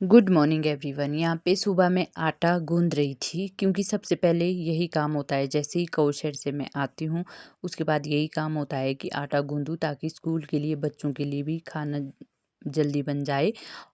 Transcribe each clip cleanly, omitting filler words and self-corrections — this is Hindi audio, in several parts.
Good morning everyone. यहाँ पे सुबह मैं आटा गूंद रही थी क्योंकि सबसे पहले यही काम होता है। जैसे ही कोशेड से मैं आती हूँ उसके बाद यही काम होता है कि आटा गूंदूँ ताकि स्कूल के लिए बच्चों के लिए भी खाना जल्दी बन जाए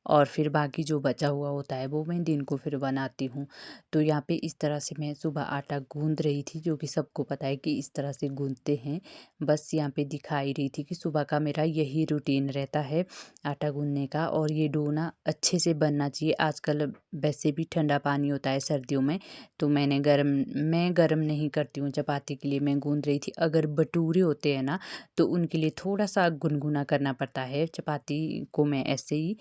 और फिर बाकी जो बचा हुआ होता है वो मैं दिन को फिर बनाती हूँ। तो यहाँ पे इस तरह से मैं सुबह आटा गूंद रही थी, जो कि सबको पता है कि इस तरह से गूंदते हैं। बस यहाँ पे दिखाई रही थी कि सुबह का मेरा यही रूटीन रहता है आटा गूंदने का। और ये डो ना अच्छे से बनना चाहिए। आजकल वैसे भी ठंडा पानी होता है सर्दियों में, तो मैं गरम नहीं करती हूँ। चपाती के लिए मैं गूंद रही थी। अगर भटूरे होते हैं ना तो उनके लिए थोड़ा सा गुनगुना करना पड़ता है। चपाती को मैं ऐसे ही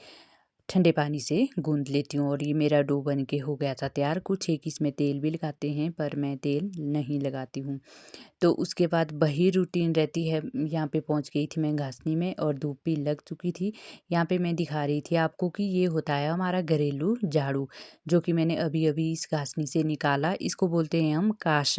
ठंडे पानी से गूंद लेती हूँ। और ये मेरा डो बन के हो गया था तैयार। कुछ एक इसमें तेल भी लगाते हैं पर मैं तेल नहीं लगाती हूँ। तो उसके बाद वही रूटीन रहती है। यहाँ पे पहुँच गई थी मैं घासनी में और धूप भी लग चुकी थी। यहाँ पे मैं दिखा रही थी आपको कि ये होता है हमारा घरेलू झाड़ू, जो कि मैंने अभी अभी इस घासनी से निकाला। इसको बोलते हैं हम काश,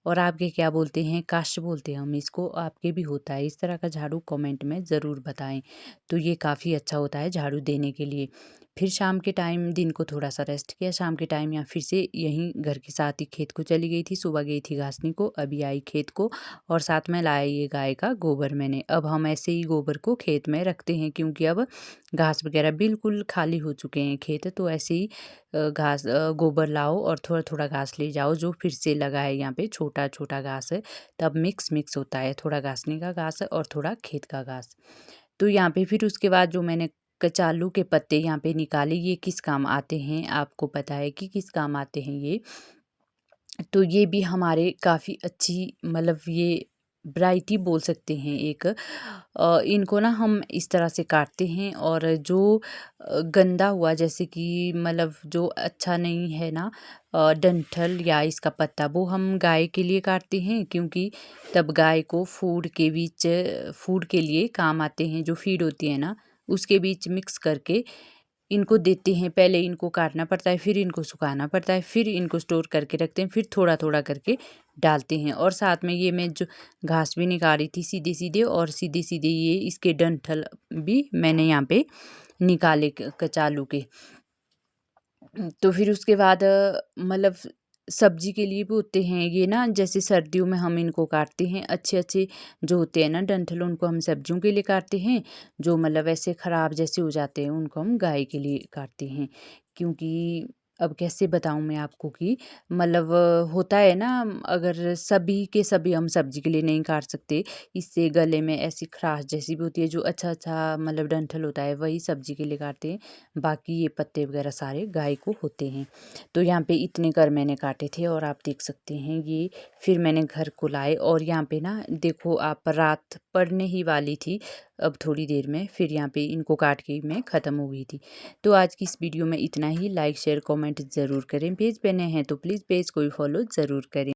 और आपके क्या बोलते हैं? काश बोलते हैं हम इसको। आपके भी होता है इस तरह का झाड़ू? कमेंट में ज़रूर बताएं। तो ये काफ़ी अच्छा होता है झाड़ू देने के लिए। फिर शाम के टाइम दिन को थोड़ा सा रेस्ट किया, शाम के टाइम यहाँ फिर से यहीं घर के साथ ही खेत को चली गई थी। सुबह गई थी घासनी को, अभी आई खेत को, और साथ में लाया ये गाय का गोबर मैंने। अब हम ऐसे ही गोबर को खेत में रखते हैं क्योंकि अब घास वगैरह बिल्कुल खाली हो चुके हैं खेत। तो ऐसे ही गोबर लाओ और थोड़ा थोड़ा घास ले जाओ जो फिर से लगा है। यहाँ पे छोटा छोटा घास है, तब मिक्स मिक्स होता है, थोड़ा घासनी का घास और थोड़ा खेत का घास। तो यहाँ पे फिर उसके बाद जो मैंने कचालू के पत्ते यहाँ पे निकाले, ये किस काम आते हैं? आपको पता है कि किस काम आते हैं ये? तो ये भी हमारे काफ़ी अच्छी, मतलब ये वैरायटी बोल सकते हैं एक। इनको ना हम इस तरह से काटते हैं, और जो गंदा हुआ, जैसे कि मतलब जो अच्छा नहीं है ना डंठल या इसका पत्ता, वो हम गाय के लिए काटते हैं क्योंकि तब गाय को फूड के लिए काम आते हैं। जो फीड होती है ना उसके बीच मिक्स करके इनको देते हैं। पहले इनको काटना पड़ता है, फिर इनको सुखाना पड़ता है, फिर इनको स्टोर करके रखते हैं, फिर थोड़ा थोड़ा करके डालते हैं। और साथ में ये मैं जो घास भी निकाली थी सीधे सीधे, और सीधे सीधे ये इसके डंठल भी मैंने यहाँ पे निकाले कचालू के। तो फिर उसके बाद मतलब सब्जी के लिए भी होते हैं ये ना। जैसे सर्दियों में हम इनको काटते हैं, अच्छे अच्छे जो होते हैं ना डंठल, उनको हम सब्जियों के लिए काटते हैं। जो मतलब ऐसे ख़राब जैसे हो जाते हैं उनको हम गाय के लिए काटते हैं। क्योंकि अब कैसे बताऊँ मैं आपको कि मतलब होता है ना, अगर सभी के सभी हम सब्जी के लिए नहीं काट सकते, इससे गले में ऐसी खराश जैसी भी होती है। जो अच्छा अच्छा मतलब डंठल होता है वही सब्जी के लिए काटते हैं, बाकी ये पत्ते वगैरह सारे गाय को होते हैं। तो यहाँ पे इतने कर मैंने काटे थे और आप देख सकते हैं ये। फिर मैंने घर को लाए, और यहाँ पे ना देखो आप, रात पड़ने ही वाली थी अब थोड़ी देर में। फिर यहाँ पे इनको काट के मैं ख़त्म हो गई थी। तो आज की इस वीडियो में इतना ही। लाइक शेयर कमेंट ज़रूर करें। पेज पे नए हैं तो प्लीज़ पेज को भी फॉलो ज़रूर करें।